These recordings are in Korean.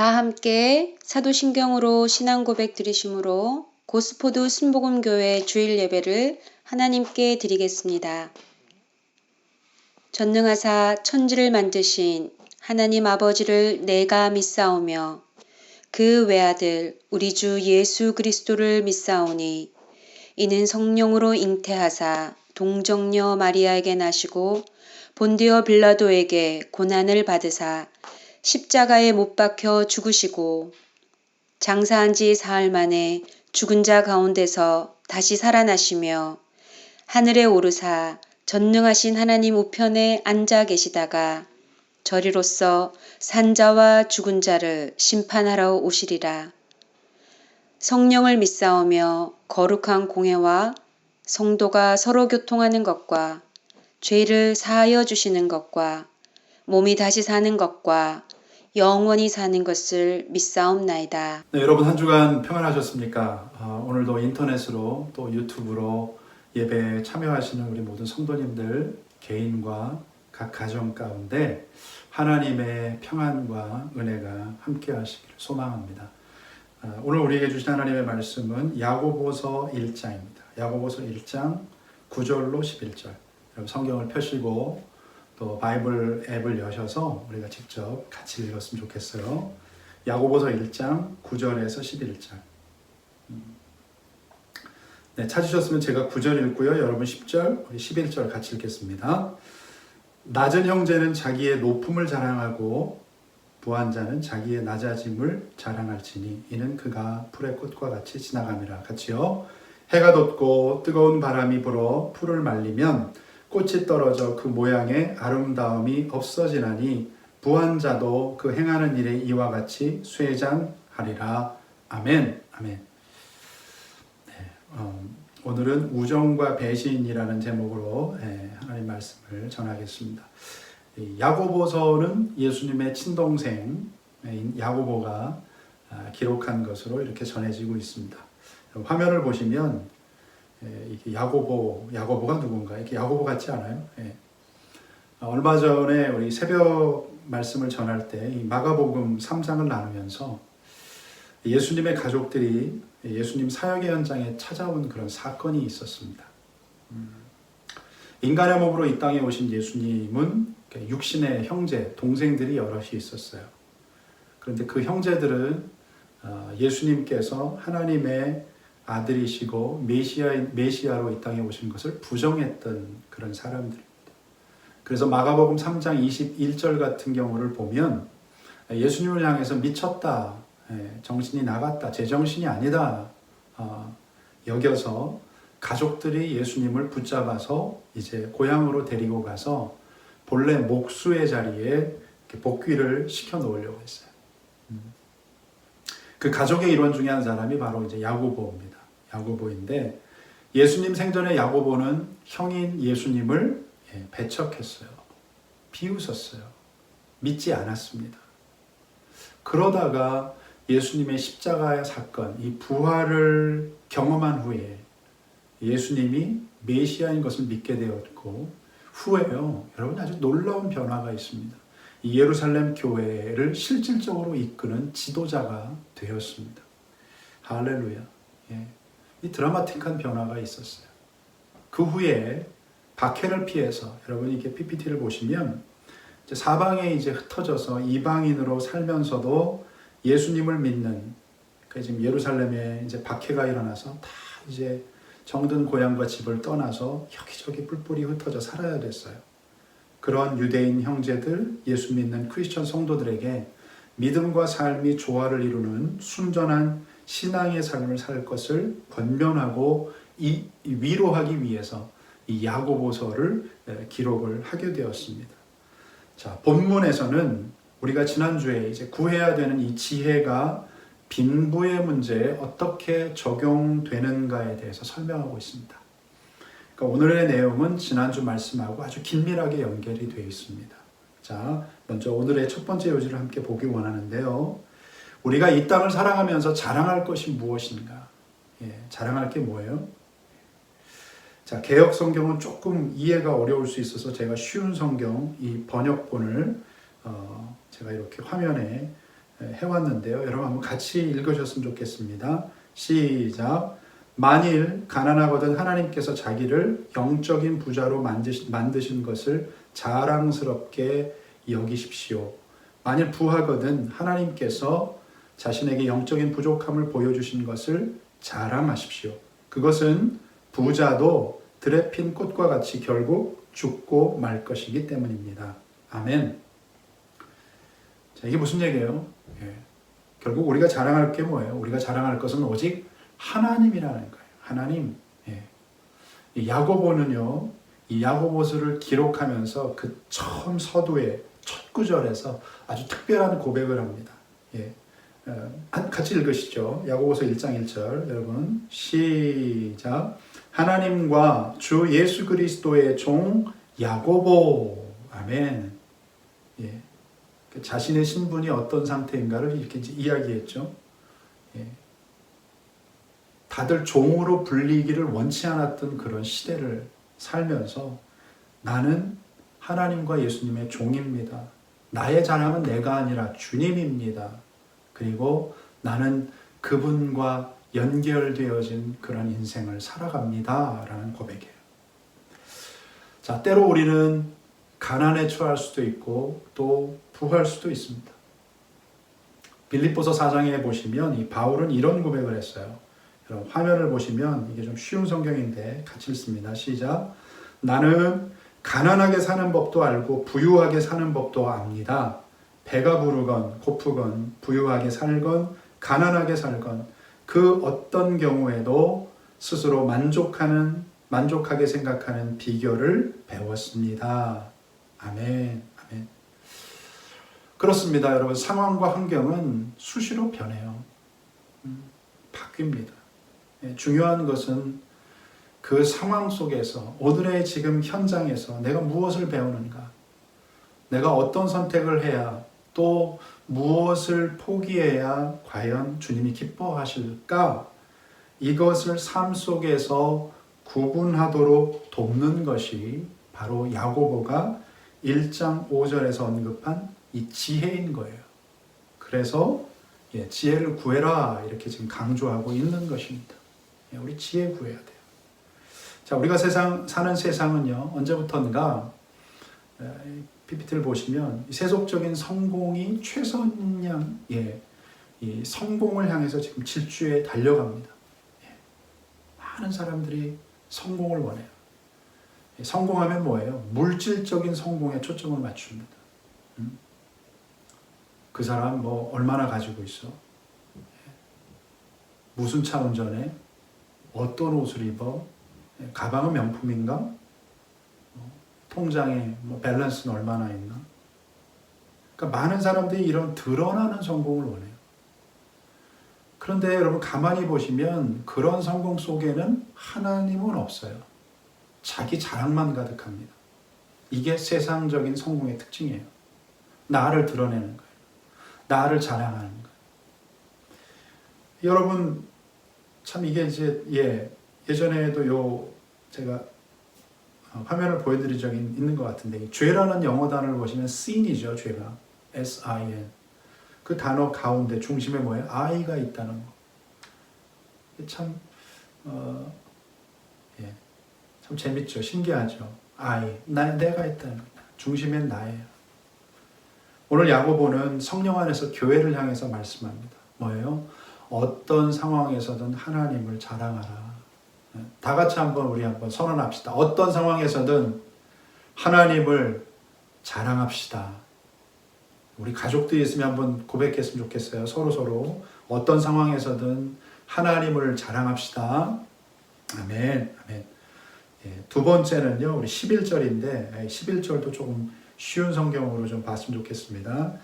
다 함께 사도신경으로 신앙고백 드리심으로 고스포드 순복음교회 주일 예배를 하나님께 드리겠습니다. 전능하사 천지를 만드신 하나님 아버지를 내가 믿사오며 그 외아들 우리 주 예수 그리스도를 믿사오니 이는 성령으로 잉태하사 동정녀 마리아에게 나시고 본디오 빌라도에게 고난을 받으사 십자가에 못 박혀 죽으시고 장사한 지 사흘 만에 죽은 자 가운데서 다시 살아나시며 하늘에 오르사 전능하신 하나님 우편에 앉아 계시다가 저리로서 산자와 죽은 자를 심판하러 오시리라. 성령을 믿사오며 거룩한 공회와 성도가 서로 교통하는 것과 죄를 사하여 주시는 것과 몸이 다시 사는 것과 영원히 사는 것을 믿사옵나이다. 네, 여러분 한 주간 평안하셨습니까? 오늘도 인터넷으로 또 유튜브로 예배에 참여하시는 우리 모든 성도님들 개인과 각 가정 가운데 하나님의 평안과 은혜가 함께 하시기를 소망합니다. 오늘 우리에게 주신 하나님의 말씀은 야고보서 1장입니다. 야고보서 1장 9절로 11절. 여러분 성경을 펴시고 또 바이블 앱을 여셔서 우리가 직접 같이 읽었으면 좋겠어요. 야고보서 1장 9절에서 11절. 네, 찾으셨으면 제가 9절 읽고요. 여러분 10절, 우리 11절 같이 읽겠습니다. 낮은 형제는 자기의 높음을 자랑하고 부한 자는 자기의 낮아짐을 자랑할지니 이는 그가 풀의 꽃과 같이 지나감이라. 같이요. 해가 돋고 뜨거운 바람이 불어 풀을 말리면 꽃이 떨어져 그 모양의 아름다움이 없어지나니 부한 자도 그 행하는 일에 이와 같이 쇠잔하리라. 아멘. 아멘. 네, 오늘은 우정과 배신이라는 제목으로 하나님 말씀을 전하겠습니다. 야고보서는 예수님의 친동생인 야고보가 기록한 것으로 이렇게 전해지고 있습니다. 화면을 보시면 이게 야고보가 누군가? 이렇게 야고보 같지 않아요? 얼마 전에 우리 새벽 말씀을 전할 때 이 마가복음 3장을 나누면서 예수님의 가족들이 예수님 사역의 현장에 찾아온 그런 사건이 있었습니다. 인간의 몸으로 이 땅에 오신 예수님은 육신의 형제, 동생들이 여럿이 있었어요. 그런데 그 형제들은 예수님께서 하나님의 아들이시고 메시아로 이 땅에 오신 것을 부정했던 그런 사람들입니다. 그래서 마가복음 3장 21절 같은 경우를 보면 예수님을 향해서 미쳤다, 정신이 나갔다, 제정신이 아니다 여겨서 가족들이 예수님을 붙잡아서 이제 고향으로 데리고 가서 본래 목수의 자리에 복귀를 시켜 놓으려고 했어요. 그 가족의 일원 중에 한 사람이 바로 이제 야고보입니다. 야고보인데 예수님 생전에 야고보는 형인 예수님을 배척했어요. 비웃었어요. 믿지 않았습니다. 그러다가 예수님의 십자가의 사건, 이 부활을 경험한 후에 예수님이 메시아인 것을 믿게 되었고 후에요. 여러분 아주 놀라운 변화가 있습니다. 이 예루살렘 교회를 실질적으로 이끄는 지도자가 되었습니다. 할렐루야. 이 드라마틱한 변화가 있었어요. 그 후에 박해를 피해서 여러분 이렇게 PPT를 보시면 이제 사방에 이제 흩어져서 이방인으로 살면서도 예수님을 믿는 지금 예루살렘에 이제 박해가 일어나서 다 이제 정든 고향과 집을 떠나서 여기저기 뿔뿔이 흩어져 살아야 됐어요. 그런 유대인 형제들, 예수 믿는 크리스천 성도들에게 믿음과 삶이 조화를 이루는 순전한 신앙의 삶을 살 것을 권면하고 위로하기 위해서 이 야고보서를 기록을 하게 되었습니다. 자, 본문에서는 우리가 지난주에 이제 구해야 되는 이 지혜가 빈부의 문제에 어떻게 적용되는가에 대해서 설명하고 있습니다. 그러니까 오늘의 내용은 지난주 말씀하고 아주 긴밀하게 연결이 되어 있습니다. 자, 먼저 오늘의 첫 번째 요지를 함께 보기 원하는데요. 우리가 이 땅을 살아가면서 자랑할 것이 무엇인가? 자랑할 게 뭐예요? 자, 개역 성경은 조금 이해가 어려울 수 있어서 제가 쉬운 성경, 이 번역본을 제가 이렇게 화면에 해왔는데요. 여러분 한번 같이 읽으셨으면 좋겠습니다. 시작. 만일 가난하거든 하나님께서 자기를 영적인 부자로 만드신 것을 자랑스럽게 여기십시오. 만일 부하거든 하나님께서 자신에게 영적인 부족함을 보여주신 것을 자랑하십시오. 그것은 부자도 들에 핀 꽃과 같이 결국 죽고 말 것이기 때문입니다. 아멘. 자, 이게 무슨 얘기예요? 결국 우리가 자랑할 게 뭐예요? 우리가 자랑할 것은 오직 하나님이라는 거예요. 하나님. 이 야고보는요, 이 야고보서를 기록하면서 그 처음 서두의 첫 구절에서 아주 특별한 고백을 합니다. 같이 읽으시죠. 야고보서 1장 1절. 여러분 시작. 하나님과 주 예수 그리스도의 종 야고보. 아멘. 자신의 신분이 어떤 상태인가를 이렇게 이야기했죠. 다들 종으로 불리기를 원치 않았던 그런 시대를 살면서 나는 하나님과 예수님의 종입니다. 나의 자랑은 내가 아니라 주님입니다. 그리고 나는 그분과 연결되어진 그런 인생을 살아갑니다. 라는 고백이에요. 자, 때로 우리는 가난에 처할 수도 있고 또 부할 수도 있습니다. 빌립보서 4장에 보시면 이 바울은 이런 고백을 했어요. 여러분 화면을 보시면 이게 좀 쉬운 성경인데 같이 읽습니다. 시작. 나는 가난하게 사는 법도 알고 부유하게 사는 법도 압니다. 배가 부르건 고프건 부유하게 살건 가난하게 살건 그 어떤 경우에도 스스로 만족하게 생각하는 비결을 배웠습니다. 아멘. 아멘. 그렇습니다. 여러분 상황과 환경은 수시로 변해요. 바뀝니다. 중요한 것은 그 상황 속에서 오늘의 지금 현장에서 내가 무엇을 배우는가, 내가 어떤 선택을 해야 또 무엇을 포기해야 과연 주님이 기뻐하실까, 이것을 삶 속에서 구분하도록 돕는 것이 바로 야고보가 1장 5절에서 언급한 이 지혜인 거예요. 그래서 지혜를 구해라 이렇게 지금 강조하고 있는 것입니다. 우리 지혜 구해야 돼요. 자, 우리가 사는 세상은요, 언제부턴가 PPT를 보시면 세속적인 성공이 최선양, 이 성공을 향해서 지금 질주에 달려갑니다. 많은 사람들이 성공을 원해요. 성공하면 뭐예요? 물질적인 성공에 초점을 맞춥니다. 그 사람 뭐 얼마나 가지고 있어? 무슨 차 운전해? 어떤 옷을 입어? 가방은 명품인가? 통장에 뭐 밸런스는 얼마나 있나? 그러니까 많은 사람들이 이런 드러나는 성공을 원해요. 그런데 여러분 가만히 보시면 그런 성공 속에는 하나님은 없어요. 자기 자랑만 가득합니다. 이게 세상적인 성공의 특징이에요. 나를 드러내는 거예요. 나를 자랑하는 거예요. 여러분 참 이게 이제 예전에도 제가 화면을 보여드린 적이 있는 것 같은데, 죄라는 영어 단어를 보시면 sin이죠. 죄가 S-I-N. 그 단어 가운데 중심에 뭐예요? I가 있다는 거. 참 참 재밌죠. 신기하죠. 내가 있다는 거. 중심엔 나예요. 오늘 야고보는 성령 안에서 교회를 향해서 말씀합니다. 뭐예요? 어떤 상황에서든 하나님을 자랑하라. 다 같이 우리 한번 선언합시다. 어떤 상황에서든 하나님을 자랑합시다. 우리 가족들이 있으면 한번 고백했으면 좋겠어요. 서로 어떤 상황에서든 하나님을 자랑합시다. 아멘. 아멘. 두 번째는요, 우리 11절인데 11절도 조금 쉬운 성경으로 좀 봤으면 좋겠습니다.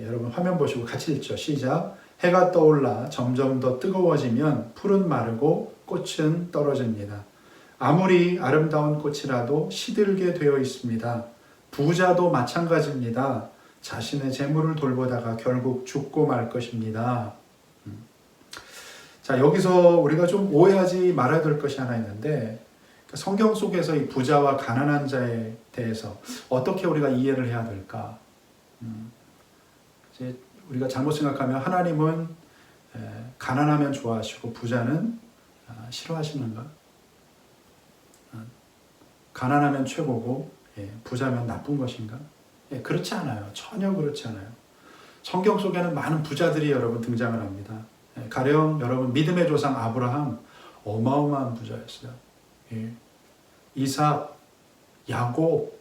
여러분 화면 보시고 같이 읽죠. 시작. 해가 떠올라 점점 더 뜨거워지면 풀은 마르고 꽃은 떨어집니다. 아무리 아름다운 꽃이라도 시들게 되어 있습니다. 부자도 마찬가지입니다. 자신의 재물을 돌보다가 결국 죽고 말 것입니다. 자, 여기서 우리가 좀 오해하지 말아야 될 것이 하나 있는데, 성경 속에서 이 부자와 가난한 자에 대해서 어떻게 우리가 이해를 해야 될까? 이제 우리가 잘못 생각하면 하나님은 가난하면 좋아하시고 부자는 싫어하시는가? 가난하면 최고고 부자면 나쁜 것인가? 그렇지 않아요. 전혀 그렇지 않아요. 성경 속에는 많은 부자들이 여러분 등장을 합니다. 가령 여러분 믿음의 조상 아브라함 어마어마한 부자였어요. 이삭, 야곱,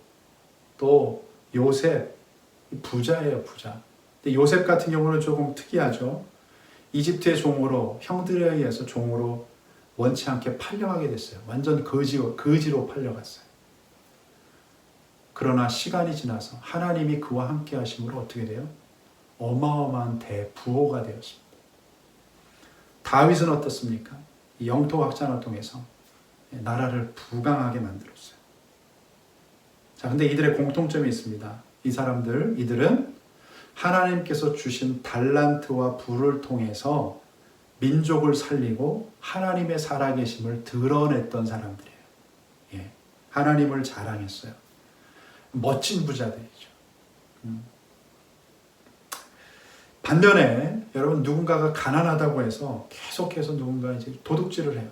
또 요셉 부자예요, 부자. 근데 요셉 같은 경우는 조금 특이하죠. 이집트의 종으로 형들에 의해서 종으로 원치 않게 팔려가게 됐어요. 완전 거지로 팔려갔어요. 그러나 시간이 지나서 하나님이 그와 함께 하심으로 어떻게 돼요? 어마어마한 대부호가 되었습니다. 다윗은 어떻습니까? 영토 확장을 통해서 나라를 부강하게 만들었어요. 자, 근데 이들의 공통점이 있습니다. 이들은 하나님께서 주신 달란트와 부를 통해서 민족을 살리고 하나님의 살아계심을 드러냈던 사람들이에요. 하나님을 자랑했어요. 멋진 부자들이죠. 반면에 여러분 누군가가 가난하다고 해서 계속해서 누군가 이제 도둑질을 해요.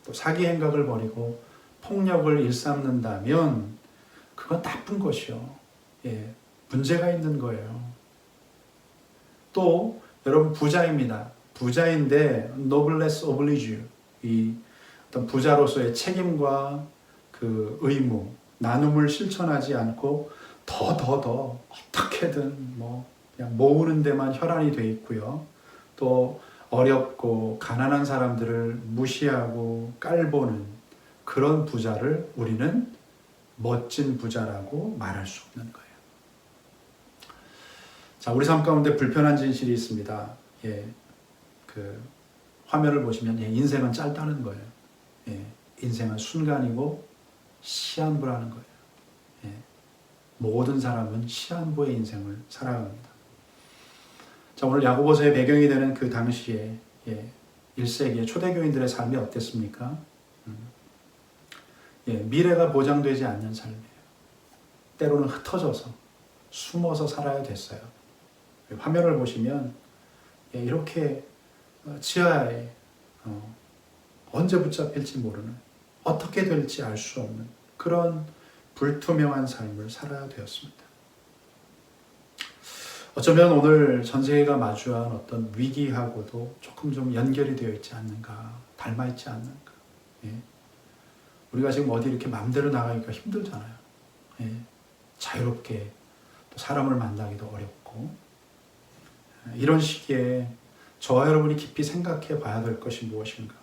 또 사기 행각을 벌이고 폭력을 일삼는다면 그건 나쁜 것이요. 문제가 있는 거예요. 또 여러분 부자입니다. 부자인데 noblesse oblige, 이 어떤 부자로서의 책임과 그 의무, 나눔을 실천하지 않고 더 어떻게든 그냥 모으는 데만 혈안이 돼 있고요. 또 어렵고 가난한 사람들을 무시하고 깔보는 그런 부자를 우리는 멋진 부자라고 말할 수 없는 거예요. 자, 우리 삶 가운데 불편한 진실이 있습니다. 그 화면을 보시면 인생은 짧다는 거예요. 인생은 순간이고 시한부라는 거예요. 모든 사람은 시한부의 인생을 살아갑니다. 자, 오늘 야고보서의 배경이 되는 그 당시에 1세기의 초대교인들의 삶이 어땠습니까? 미래가 보장되지 않는 삶이에요. 때로는 흩어져서 숨어서 살아야 됐어요. 화면을 보시면 이렇게 지하에 언제 붙잡힐지 모르는, 어떻게 될지 알 수 없는 그런 불투명한 삶을 살아야 되었습니다. 어쩌면 오늘 전 세계가 마주한 어떤 위기하고도 조금 좀 연결이 되어 있지 않는가, 닮아 있지 않는가. 우리가 지금 어디 이렇게 마음대로 나가기가 힘들잖아요. 자유롭게 또 사람을 만나기도 어렵고, 이런 시기에 저와 여러분이 깊이 생각해 봐야 될 것이 무엇인가.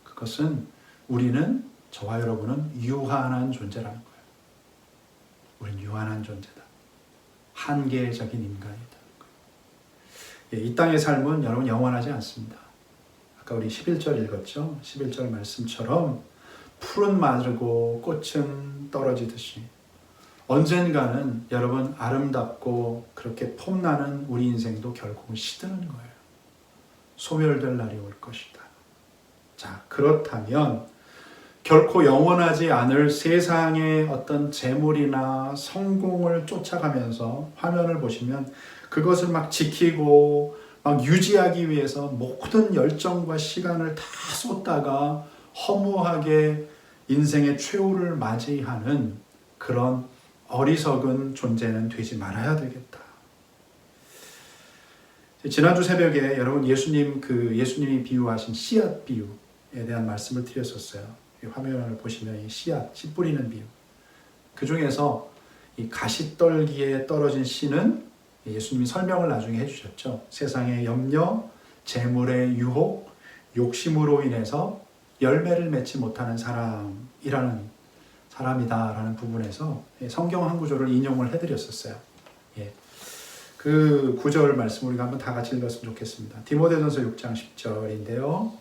그것은 저와 여러분은 유한한 존재라는 거예요. 우린 유한한 존재다. 한계적인 인간이다. 이 땅의 삶은 여러분 영원하지 않습니다. 아까 우리 11절 읽었죠? 11절 말씀처럼 풀은 마르고 꽃은 떨어지듯이 언젠가는 여러분 아름답고 그렇게 폼나는 우리 인생도 결국은 시드는 거예요. 소멸될 날이 올 것이다. 자, 그렇다면 결코 영원하지 않을 세상의 어떤 재물이나 성공을 쫓아가면서 화면을 보시면 그것을 막 지키고 막 유지하기 위해서 모든 열정과 시간을 다 쏟다가 허무하게 인생의 최후를 맞이하는 그런 어리석은 존재는 되지 말아야 되겠다. 지난주 새벽에 여러분 예수님이 비유하신 씨앗 비유에 대한 말씀을 드렸었어요. 화면을 보시면 이 씨앗, 씨 뿌리는 비유. 그 중에서 이 가시떨기에 떨어진 씨는 예수님이 설명을 나중에 해주셨죠. 세상의 염려, 재물의 유혹, 욕심으로 인해서 열매를 맺지 못하는 사람이다라는 부분에서 성경 한 구절을 인용을 해드렸었어요. 그 구절 말씀 우리가 한번 다 같이 읽었으면 좋겠습니다. 디모데전서 6장 10절인데요.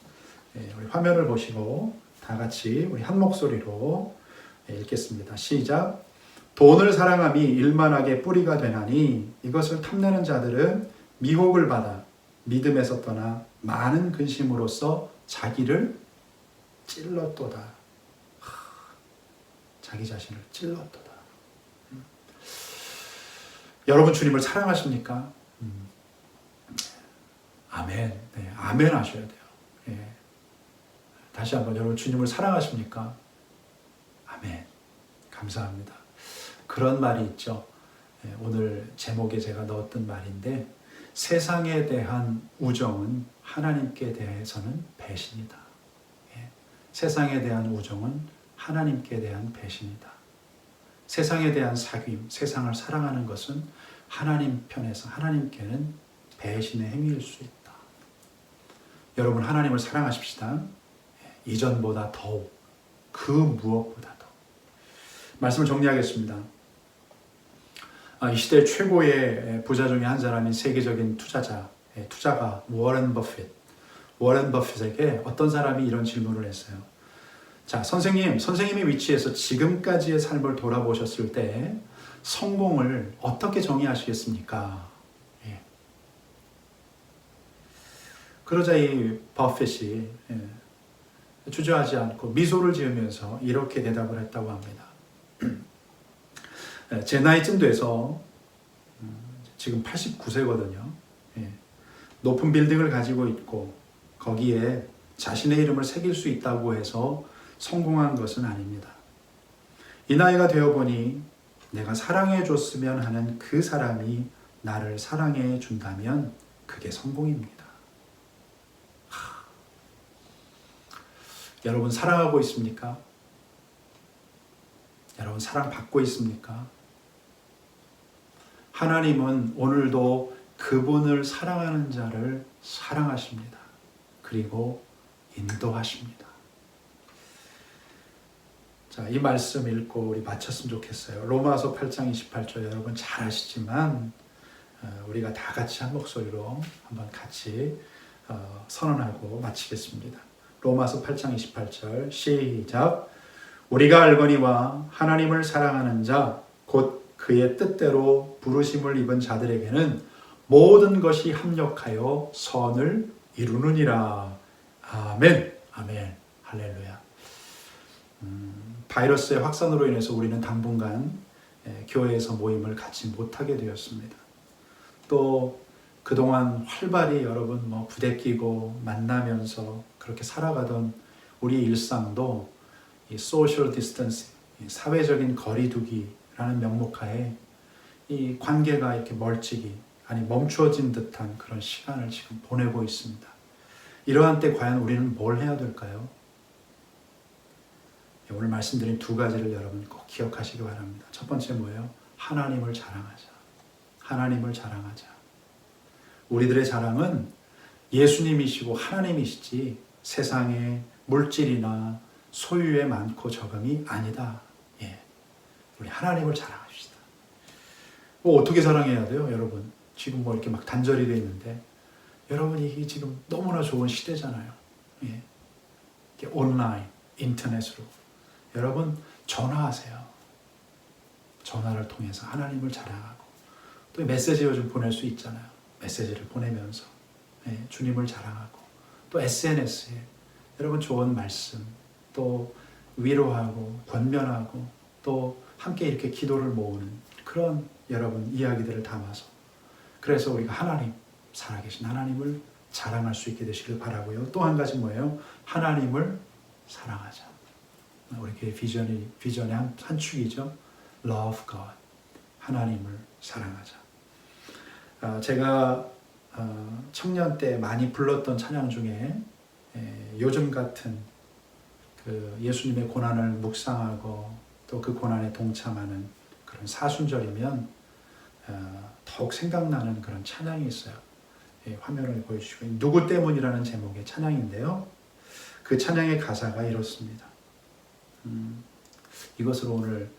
우리 화면을 보시고 다 같이 우리 한 목소리로 읽겠습니다. 시작. 돈을 사랑함이 일만하게 뿌리가 되나니 이것을 탐내는 자들은 미혹을 받아 믿음에서 떠나 많은 근심으로써 자기를 찔렀도다. 자기 자신을 찔렀도다. 여러분 주님을 사랑하십니까? 아멘. 네, 아멘 하셔야 돼요. 예. 다시 한번 여러분 주님을 사랑하십니까? 아멘. 감사합니다. 그런 말이 있죠. 예, 오늘 제목에 제가 넣었던 말인데 세상에 대한 우정은 하나님께 대해서는 배신이다. 예. 세상에 대한 우정은 하나님께 대한 배신이다. 세상에 대한 사귐, 세상을 사랑하는 것은 하나님 편에서 하나님께는 배신의 행위일 수 있다. 여러분 하나님을 사랑하십시다. 예. 이전보다 더욱 그 무엇보다 더. 말씀을 정리하겠습니다. 이 시대 최고의 부자 중에 한 사람인 세계적인 투자가 워런 버핏에게 어떤 사람이 이런 질문을 했어요. 자, 선생님의 위치에서 지금까지의 삶을 돌아보셨을 때 성공을 어떻게 정의하시겠습니까? 예. 그러자 이 버핏이 주저하지 않고 미소를 지으면서 이렇게 대답을 했다고 합니다. 제 나이쯤 돼서 지금 89세거든요. 높은 빌딩을 가지고 있고 거기에 자신의 이름을 새길 수 있다고 해서 성공한 것은 아닙니다. 이 나이가 되어보니 내가 사랑해 줬으면 하는 그 사람이 나를 사랑해 준다면 그게 성공입니다. 여러분 사랑하고 있습니까? 여러분 사랑받고 있습니까? 하나님은 오늘도 그분을 사랑하는 자를 사랑하십니다. 그리고 인도하십니다. 자, 이 말씀 읽고 우리 마쳤으면 좋겠어요. 로마서 8장 28절 여러분 잘 아시지만 우리가 다 같이 한 목소리로 한번 같이 선언하고 마치겠습니다. 로마서 8장 28절 시작. 우리가 알거니와 하나님을 사랑하는 자 곧 그의 뜻대로 부르심을 입은 자들에게는 모든 것이 합력하여 선을 이루느니라. 아멘. 아멘. 할렐루야. 바이러스의 확산으로 인해서 우리는 당분간 교회에서 모임을 갖지 못하게 되었습니다. 또 그동안 활발히 여러분 부대끼고 만나면서 그렇게 살아가던 우리 일상도 이 소셜 디스턴싱, 사회적인 거리두기라는 명목하에 이 관계가 이렇게 멀찍이 멈추어진 듯한 그런 시간을 지금 보내고 있습니다. 이러한 때 과연 우리는 뭘 해야 될까요? 오늘 말씀드린 두 가지를 여러분 꼭 기억하시기 바랍니다. 첫 번째 뭐예요? 하나님을 자랑하자. 하나님을 자랑하자. 우리들의 자랑은 예수님이시고 하나님이시지 세상의 물질이나 소유에 많고 적음이 아니다. 예. 우리 하나님을 자랑합시다. 어떻게 자랑해야 돼요, 여러분? 지금 이렇게 막 단절이 되어 있는데 여러분이 지금 너무나 좋은 시대잖아요. 예. 이렇게 온라인, 인터넷으로 여러분 전화하세요. 전화를 통해서 하나님을 자랑하고 또 메시지를 좀 보낼 수 있잖아요. 메시지를 보내면서 주님을 자랑하고 또 SNS에 여러분 좋은 말씀 또 위로하고 권면하고 또 함께 이렇게 기도를 모으는 그런 여러분 이야기들을 담아서 그래서 우리가 하나님 살아계신 하나님을 자랑할 수 있게 되시길 바라고요. 또 한 가지 뭐예요? 하나님을 사랑하자. 우리 교회 비전의 한 축이죠. Love God. 하나님을 사랑하자. 제가 청년 때 많이 불렀던 찬양 중에 요즘 같은 그 예수님의 고난을 묵상하고 또 그 고난에 동참하는 그런 사순절이면 더욱 생각나는 그런 찬양이 있어요. 화면을 보여주시고 누구 때문이라는 제목의 찬양인데요. 그 찬양의 가사가 이렇습니다. 이것으로 오늘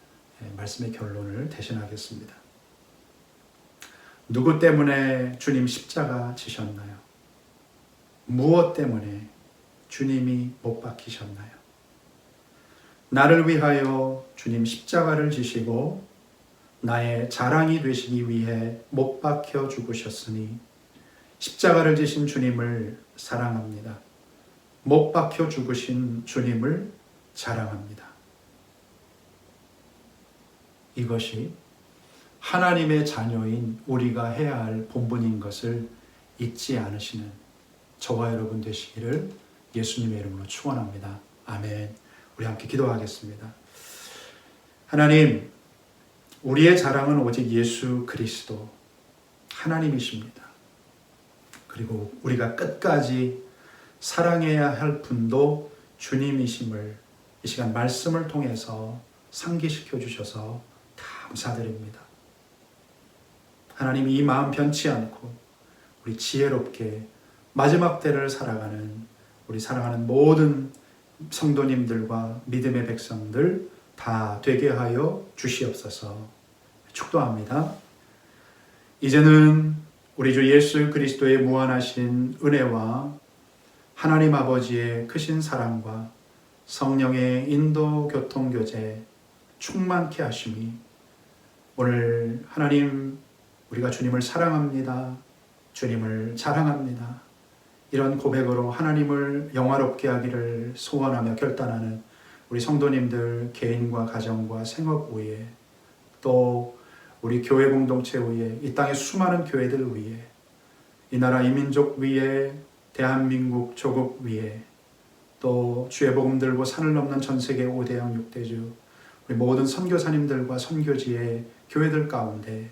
말씀의 결론을 대신하겠습니다. 누구 때문에 주님 십자가 지셨나요? 무엇 때문에 주님이 못 박히셨나요? 나를 위하여 주님 십자가를 지시고 나의 자랑이 되시기 위해 못 박혀 죽으셨으니 십자가를 지신 주님을 사랑합니다. 못 박혀 죽으신 주님을 자랑합니다. 이것이 하나님의 자녀인 우리가 해야 할 본분인 것을 잊지 않으시는 저와 여러분 되시기를 예수님의 이름으로 축원합니다. 아멘. 우리 함께 기도하겠습니다. 하나님, 우리의 자랑은 오직 예수 그리스도 하나님이십니다. 그리고 우리가 끝까지 사랑해야 할 분도 주님이심을 이 시간 말씀을 통해서 상기시켜 주셔서 감사드립니다. 하나님, 이 마음 변치 않고 우리 지혜롭게 마지막 때를 살아가는 우리 사랑하는 모든 성도님들과 믿음의 백성들 다 되게 하여 주시옵소서. 축도합니다. 이제는 우리 주 예수 그리스도의 무한하신 은혜와 하나님 아버지의 크신 사랑과 성령의 인도 교통 교제 충만케 하심이 오늘 하나님 우리가 주님을 사랑합니다. 주님을 자랑합니다. 이런 고백으로 하나님을 영화롭게 하기를 소원하며 결단하는 우리 성도님들 개인과 가정과 생업 위에 또 우리 교회 공동체 위에 이 땅의 수많은 교회들 위에 이 나라 이민족 위에 대한민국 조국 위에 또 주의 복음 들고 산을 넘는 전 세계 5대양 6대주 우리 모든 선교사님들과 선교지의 교회들 가운데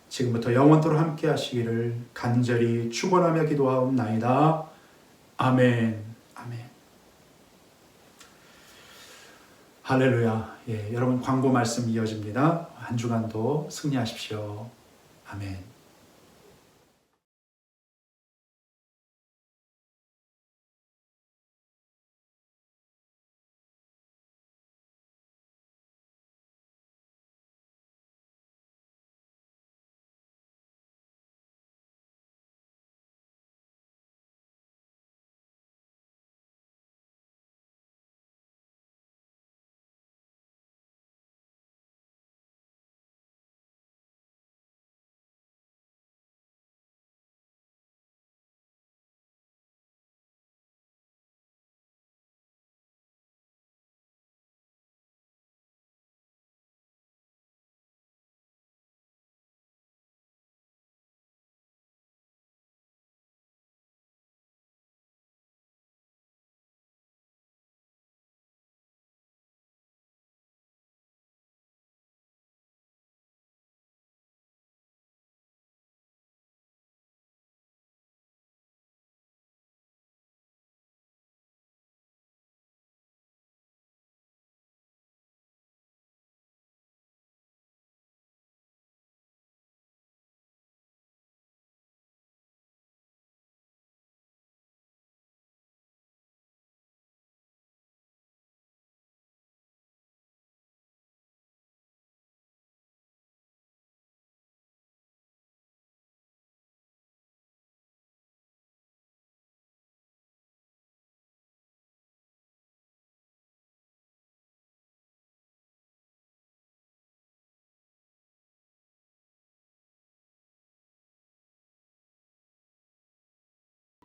지금부터 영원토록 함께 하시기를 간절히 축원하며 기도하옵나이다. 아멘. 아멘. 할렐루야. 여러분 광고 말씀 이어집니다. 한 주간도 승리하십시오. 아멘.